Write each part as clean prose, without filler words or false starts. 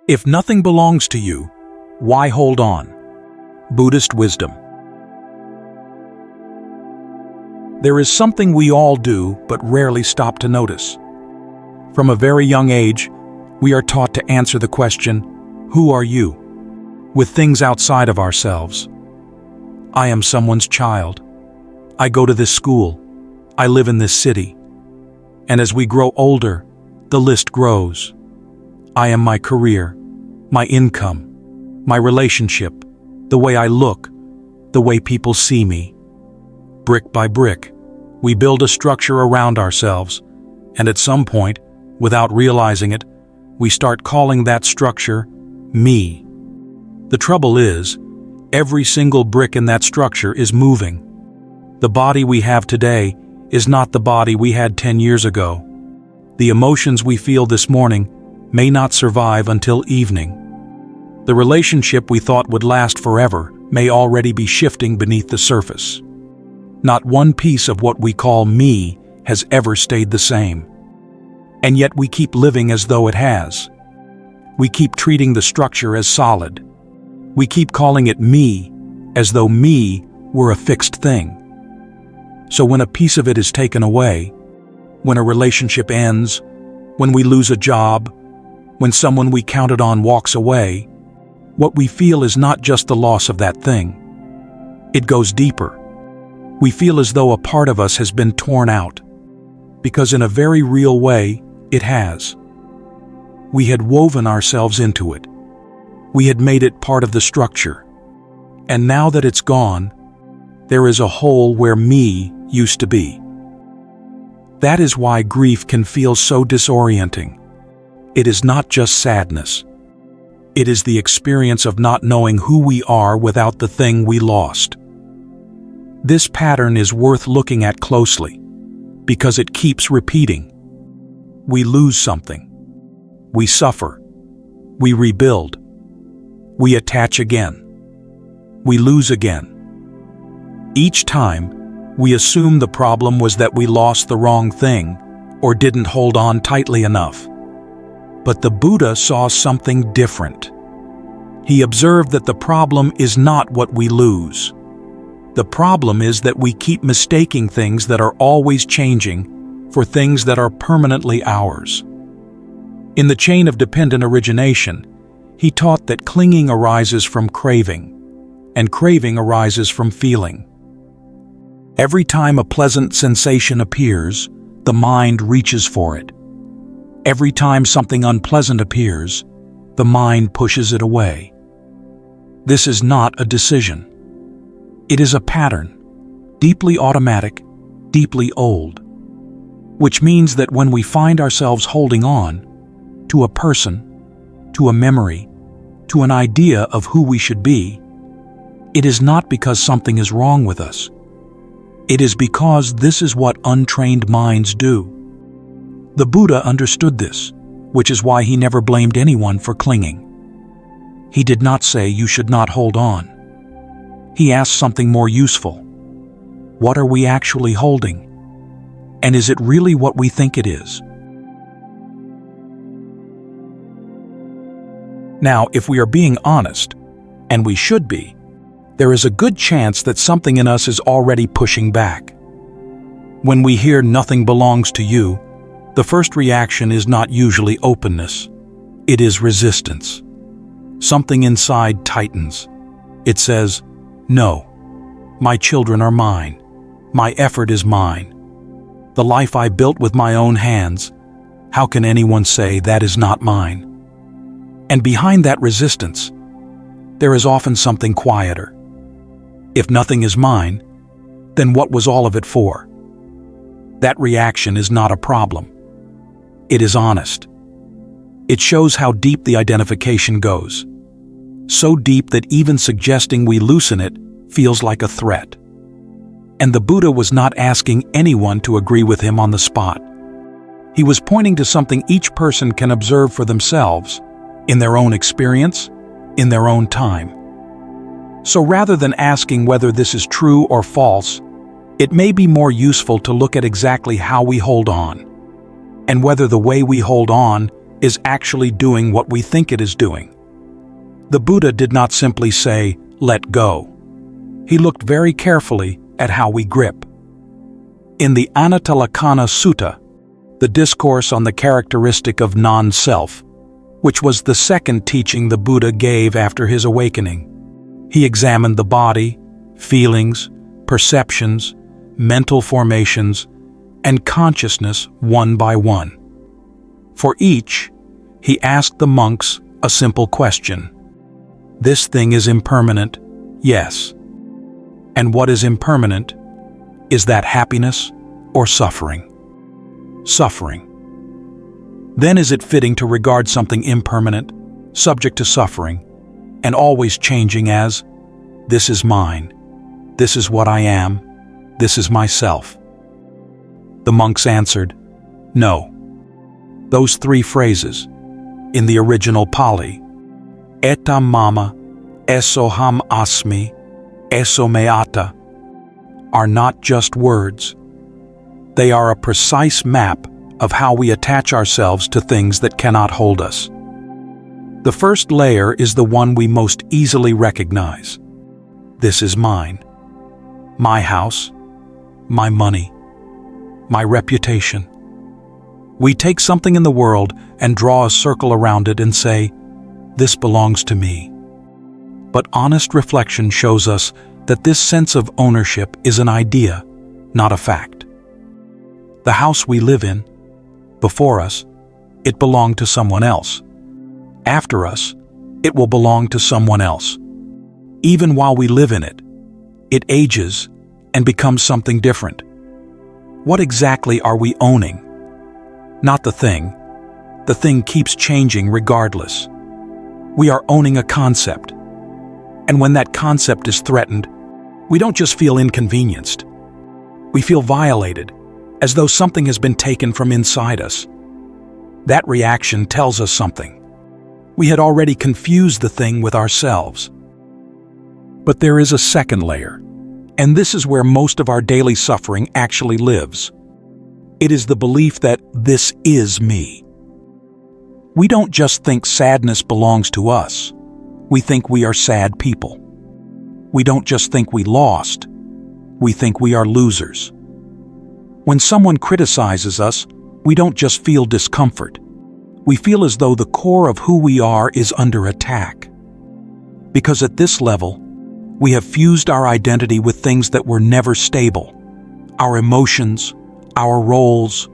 If nothing belongs to you, why hold on? Buddhist wisdom. There is something we all do but rarely stop to notice. From a very young age, we are taught to answer the question, "Who are you?" with things outside of ourselves. I am someone's child. I go to this school. I live in this city. And as we grow older, the list grows. I am my career, my income, my relationship, the way I look, the way people see me. Brick by brick, we build a structure around ourselves, and at some point, without realizing it, we start calling that structure me. The trouble is, every single brick in that structure is moving. The body we have today is not the body we had 10 years ago. The emotions we feel this morning may not survive until evening. The relationship we thought would last forever may already be shifting beneath the surface. Not one piece of what we call me has ever stayed the same. And yet we keep living as though it has. We keep treating the structure as solid. We keep calling it me, as though me were a fixed thing. So when a piece of it is taken away, when a relationship ends, when we lose a job, when someone we counted on walks away, what we feel is not just the loss of that thing. It goes deeper. We feel as though a part of us has been torn out, because in a very real way, it has. We had woven ourselves into it. We had made it part of the structure. And now that it's gone, there is a hole where me used to be. That is why grief can feel so disorienting. It is not just sadness. It is the experience of not knowing who we are without the thing we lost. This pattern is worth looking at closely, because it keeps repeating. We lose something. We suffer. We rebuild. We attach again. We lose again. Each time, we assume the problem was that we lost the wrong thing or didn't hold on tightly enough. But the Buddha saw something different. He observed that the problem is not what we lose. The problem is that we keep mistaking things that are always changing for things that are permanently ours. In the chain of dependent origination, he taught that clinging arises from craving, and craving arises from feeling. Every time a pleasant sensation appears, the mind reaches for it. Every time something unpleasant appears, the mind pushes it away. This is not a decision. It is a pattern, deeply automatic, deeply old, which means that when we find ourselves holding on to a person, to a memory, to an idea of who we should be, it is not because something is wrong with us. It is because this is what untrained minds do. The Buddha understood this, which is why he never blamed anyone for clinging. He did not say you should not hold on. He asked something more useful. What are we actually holding? And is it really what we think it is? Now, if we are being honest, and we should be, there is a good chance that something in us is already pushing back. When we hear "nothing belongs to you," the first reaction is not usually openness. It is resistance. Something inside tightens. It says, "No, my children are mine. My effort is mine. The life I built with my own hands, how can anyone say that is not mine?" And behind that resistance, there is often something quieter. If nothing is mine, then what was all of it for? That reaction is not a problem. It is honest. It shows how deep the identification goes. So deep that even suggesting we loosen it feels like a threat. And the Buddha was not asking anyone to agree with him on the spot. He was pointing to something each person can observe for themselves, in their own experience, in their own time. So rather than asking whether this is true or false, it may be more useful to look at exactly how we hold on, and whether the way we hold on is actually doing what we think it is doing. The Buddha did not simply say, "Let go." He looked very carefully at how we grip. In the Anatalakkhana Sutta, the discourse on the characteristic of non-self, which was the second teaching the Buddha gave after his awakening, he examined the body, feelings, perceptions, mental formations, and consciousness one by one. For each, he asked the monks a simple question. This thing is impermanent, yes. And what is impermanent? Is that happiness or suffering? Suffering. Then is it fitting to regard something impermanent, subject to suffering, and always changing as, "This is mine, this is what I am, this is myself"? The monks answered, no. Those three phrases, in the original Pali, "Etam mama, esoham asmi, eso me atta," are not just words. They are a precise map of how we attach ourselves to things that cannot hold us. The first layer is the one we most easily recognize. This is mine. My house, my money, my reputation. We take something in the world and draw a circle around it and say, "This belongs to me." But honest reflection shows us that this sense of ownership is an idea, not a fact. The house we live in, before us, it belonged to someone else. After us, it will belong to someone else. Even while we live in it, it ages and becomes something different. What exactly are we owning? Not the thing. The thing keeps changing regardless. We are owning a concept. And when that concept is threatened, we don't just feel inconvenienced. We feel violated, as though something has been taken from inside us. That reaction tells us something. We had already confused the thing with ourselves. But there is a second layer, and this is where most of our daily suffering actually lives. It is the belief that this is me. We don't just think sadness belongs to us. We think we are sad people. We don't just think we lost. We think we are losers. When someone criticizes us, we don't just feel discomfort. We feel as though the core of who we are is under attack. Because at this level, we have fused our identity with things that were never stable. Our emotions, our roles,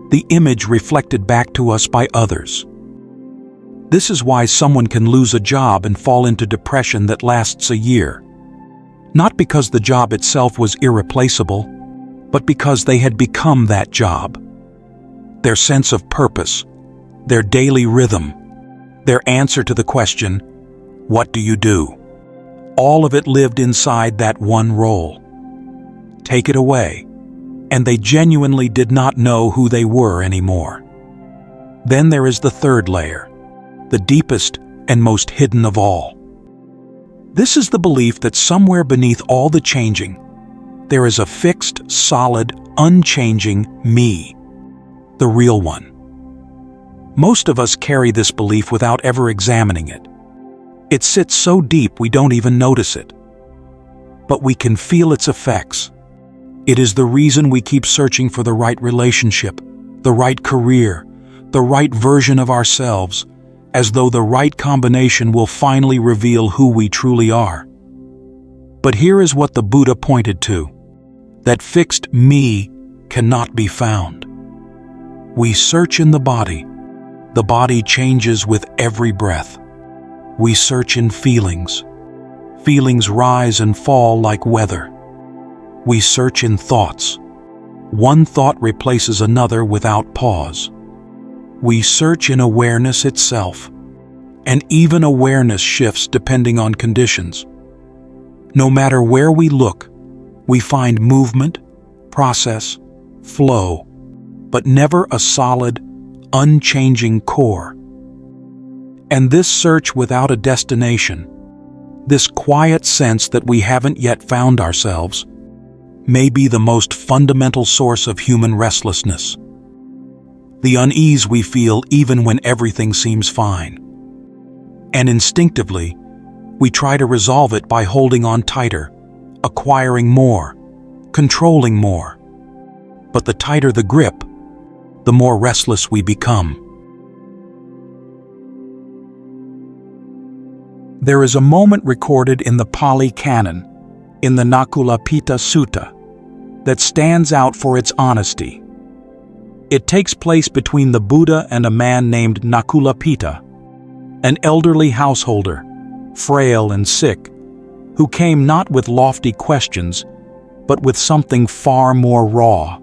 the image reflected back to us by others. This is why someone can lose a job and fall into depression that lasts a year. Not because the job itself was irreplaceable, but because they had become that job. Their sense of purpose, their daily rhythm, their answer to the question, "What do you do?" All of it lived inside that one role. Take it away, and they genuinely did not know who they were anymore. Then there is the third layer, the deepest and most hidden of all. This is the belief that somewhere beneath all the changing, there is a fixed, solid, unchanging me, the real one. Most of us carry this belief without ever examining it. It sits so deep we don't even notice it. But we can feel its effects. It is the reason we keep searching for the right relationship, the right career, the right version of ourselves, as though the right combination will finally reveal who we truly are. But here is what the Buddha pointed to: that fixed me cannot be found. We search in the body. The body changes with every breath. We search in feelings. Feelings rise and fall like weather. We search in thoughts. One thought replaces another without pause. We search in awareness itself, and even awareness shifts depending on conditions. No matter where we look, we find movement, process, flow, but never a solid, unchanging core. And this search without a destination, this quiet sense that we haven't yet found ourselves, may be the most fundamental source of human restlessness. the unease we feel even when everything seems fine. And instinctively, we try to resolve it by holding on tighter, acquiring more, controlling more. But the tighter the grip, the more restless we become. There is a moment recorded in the Pali Canon, in the Nakulapita Sutta, that stands out for its honesty. It takes place between the Buddha and a man named Nakulapita, an elderly householder, frail and sick, who came not with lofty questions, but with something far more raw.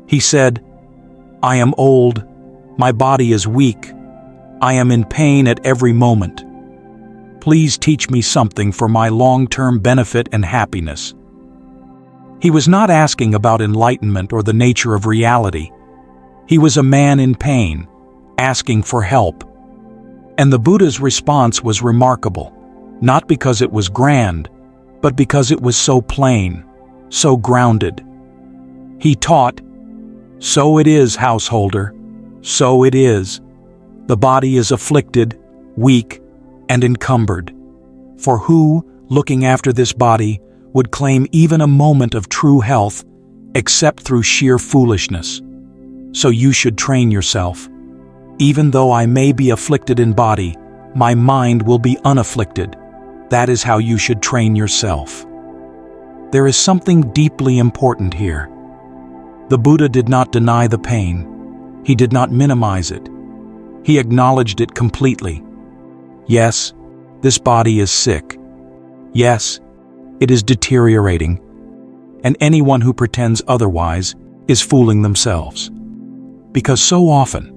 He said, "I am old, my body is weak, I am in pain at every moment. Please teach me something for my long-term benefit and happiness." He was not asking about enlightenment or the nature of reality. He was a man in pain, asking for help. And the Buddha's response was remarkable, not because it was grand, but because it was so plain, so grounded. He taught, "So it is, householder, so it is. The body is afflicted, weak, and encumbered. For who, looking after this body, would claim even a moment of true health, except through sheer foolishness? So you should train yourself. Even though I may be afflicted in body, my mind will be unafflicted. That is how you should train yourself." There is something deeply important here. The Buddha did not deny the pain. He did not minimize it. He acknowledged it completely. Yes, this body is sick. Yes, it is deteriorating. And anyone who pretends otherwise is fooling themselves. Because so often,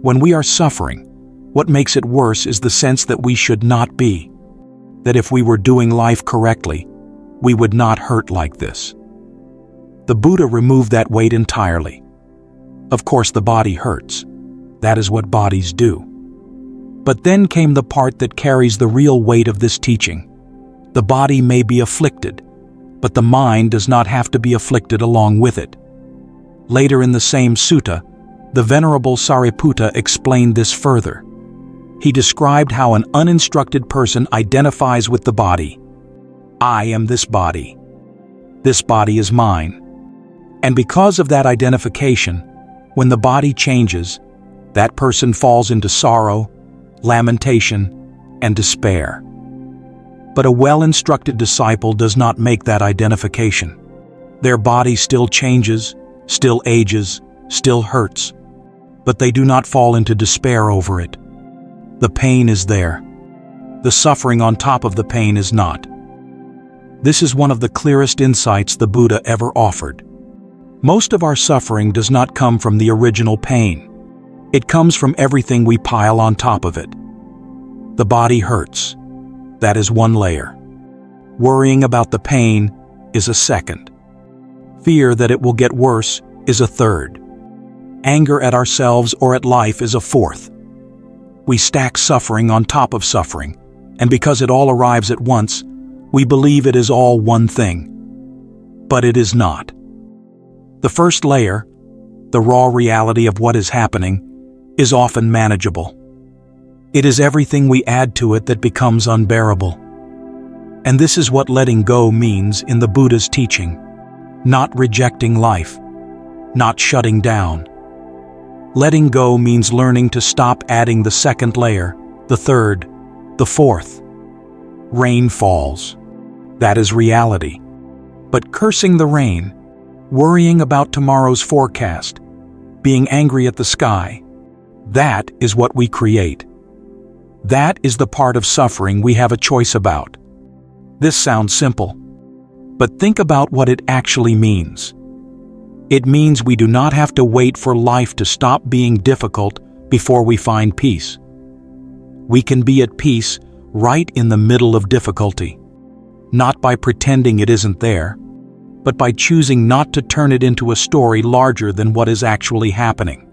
when we are suffering, what makes it worse is the sense that we should not be. That if we were doing life correctly, we would not hurt like this. The Buddha removed that weight entirely. Of course, the body hurts. That is what bodies do. But then came the part that carries the real weight of this teaching. The body may be afflicted, but the mind does not have to be afflicted along with it. Later in the same sutta, the Venerable Sariputta explained this further. He described how an uninstructed person identifies with the body. "I am this body. This body is mine." And because of that identification, when the body changes, that person falls into sorrow, lamentation, and despair. But a well-instructed disciple does not make that identification. Their body still changes, still ages, still hurts, but they do not fall into despair over it. The pain is there. The suffering on top of the pain is not. This is one of the clearest insights the Buddha ever offered. Most of our suffering does not come from the original pain. It comes from everything we pile on top of it. The body hurts. That is one layer. Worrying about the pain is a second. Fear that it will get worse is a third. Anger at ourselves or at life is a fourth. We stack suffering on top of suffering, and because it all arrives at once, we believe it is all one thing. But it is not. The first layer, the raw reality of what is happening, is often manageable. It is everything we add to it that becomes unbearable. And this is what letting go means in the Buddha's teaching. Not rejecting life, not shutting down. Letting go means learning to stop adding the second layer, the third, the fourth. Rain falls. That is reality. But cursing the rain, worrying about tomorrow's forecast, being angry at the sky, that is what we create. That is the part of suffering we have a choice about. This sounds simple, but think about what it actually means. It means we do not have to wait for life to stop being difficult before we find peace. We can be at peace right in the middle of difficulty, not by pretending it isn't there, but by choosing not to turn it into a story larger than what is actually happening.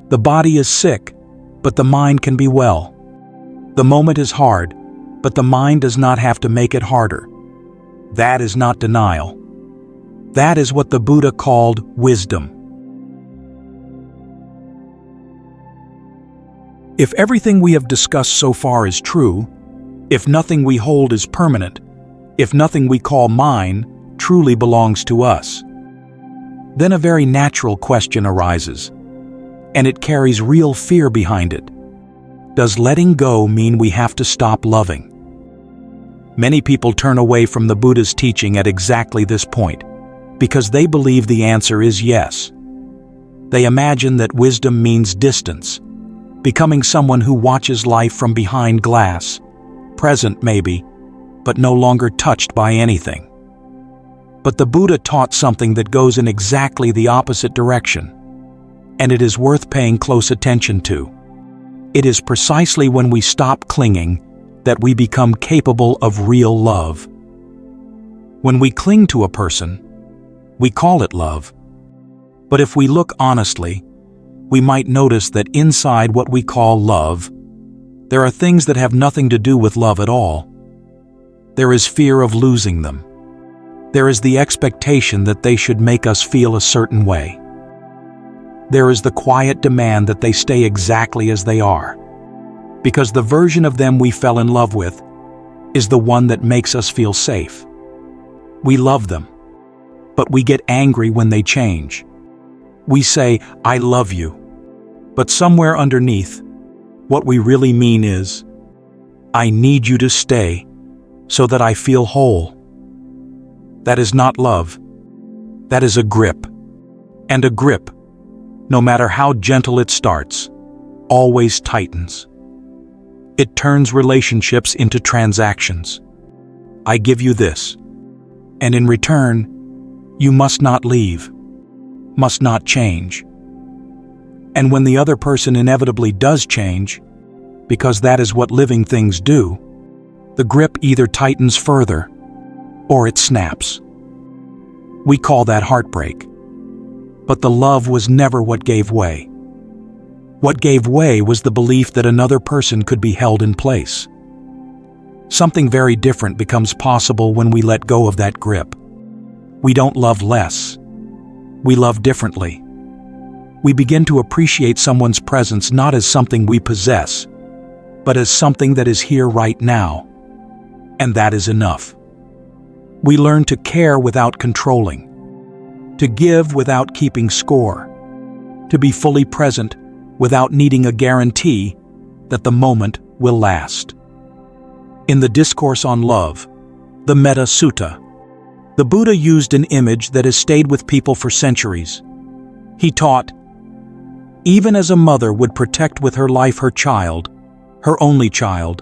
The body is sick, but the mind can be well. The moment is hard, but the mind does not have to make it harder. That is not denial. That is what the Buddha called wisdom. If everything we have discussed so far is true, if nothing we hold is permanent, if nothing we call mine truly belongs to us, then a very natural question arises, and it carries real fear behind it. Does letting go mean we have to stop loving? Many people turn away from the Buddha's teaching at exactly this point, because they believe the answer is yes. They imagine that wisdom means distance, becoming someone who watches life from behind glass, present maybe, but no longer touched by anything. But the Buddha taught something that goes in exactly the opposite direction, and it is worth paying close attention to. It is precisely when we stop clinging that we become capable of real love. When we cling to a person, we call it love. But if we look honestly, we might notice that inside what we call love, there are things that have nothing to do with love at all. There is fear of losing them. There is the expectation that they should make us feel a certain way. There is the quiet demand that they stay exactly as they are, because the version of them we fell in love with is the one that makes us feel safe. We love them, but we get angry when they change. We say, "I love you," but somewhere underneath, what we really mean is, "I need you to stay so that I feel whole." That is not love. That is a grip. And a grip, no matter how gentle it starts, always tightens. It turns relationships into transactions. I give you this, and in return, you must not leave, must not change. And when the other person inevitably does change, because that is what living things do, the grip either tightens further or it snaps. We call that heartbreak. But the love was never what gave way. What gave way was the belief that another person could be held in place. Something very different becomes possible when we let go of that grip. We don't love less. We love differently. We begin to appreciate someone's presence not as something we possess, but as something that is here right now. And that is enough. We learn to care without controlling, to give without keeping score, to be fully present without needing a guarantee that the moment will last. In the Discourse on Love, the Metta Sutta, the Buddha used an image that has stayed with people for centuries. He taught, even as a mother would protect with her life her child, her only child,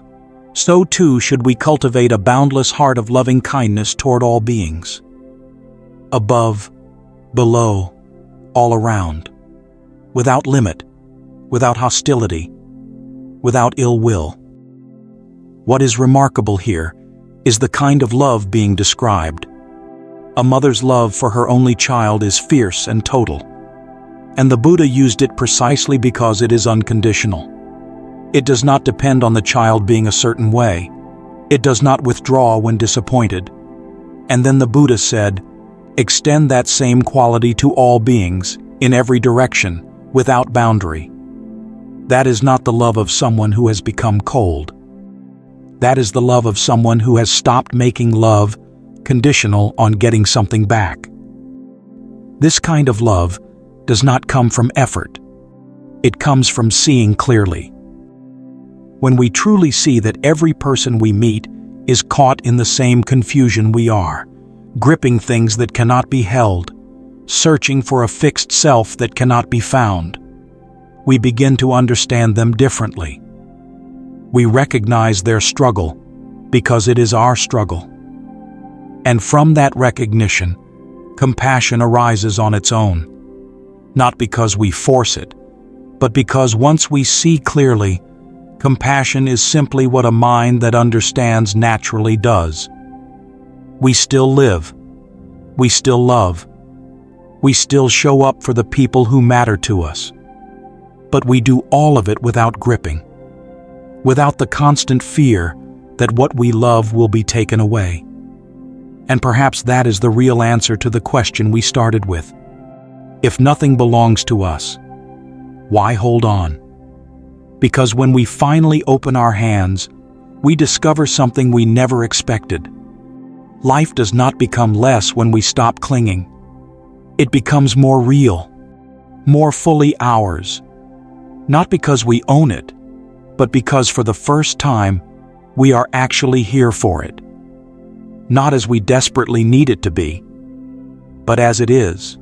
so too should we cultivate a boundless heart of loving kindness toward all beings. Above, below, all around, without limit, without hostility, without ill will. What is remarkable here is the kind of love being described. A mother's love for her only child is fierce and total, and the Buddha used it precisely because it is unconditional. It does not depend on the child being a certain way. It does not withdraw when disappointed. And then the Buddha said, extend that same quality to all beings, in every direction, without boundary. That is not the love of someone who has become cold. That is the love of someone who has stopped making love conditional on getting something back. This kind of love does not come from effort. It comes from seeing clearly. When we truly see that every person we meet is caught in the same confusion we are, gripping things that cannot be held, searching for a fixed self that cannot be found, we begin to understand them differently. We recognize their struggle because it is our struggle. And from that recognition, compassion arises on its own, not because we force it, but because once we see clearly, compassion is simply what a mind that understands naturally does. We still live. We still love. We still show up for the people who matter to us. But we do all of it without gripping, without the constant fear that what we love will be taken away. And perhaps that is the real answer to the question we started with. If nothing belongs to us, why hold on? Because when we finally open our hands, we discover something we never expected. Life does not become less when we stop clinging. It becomes more real, more fully ours. Not because we own it, but because for the first time, we are actually here for it. Not as we desperately need it to be, but as it is.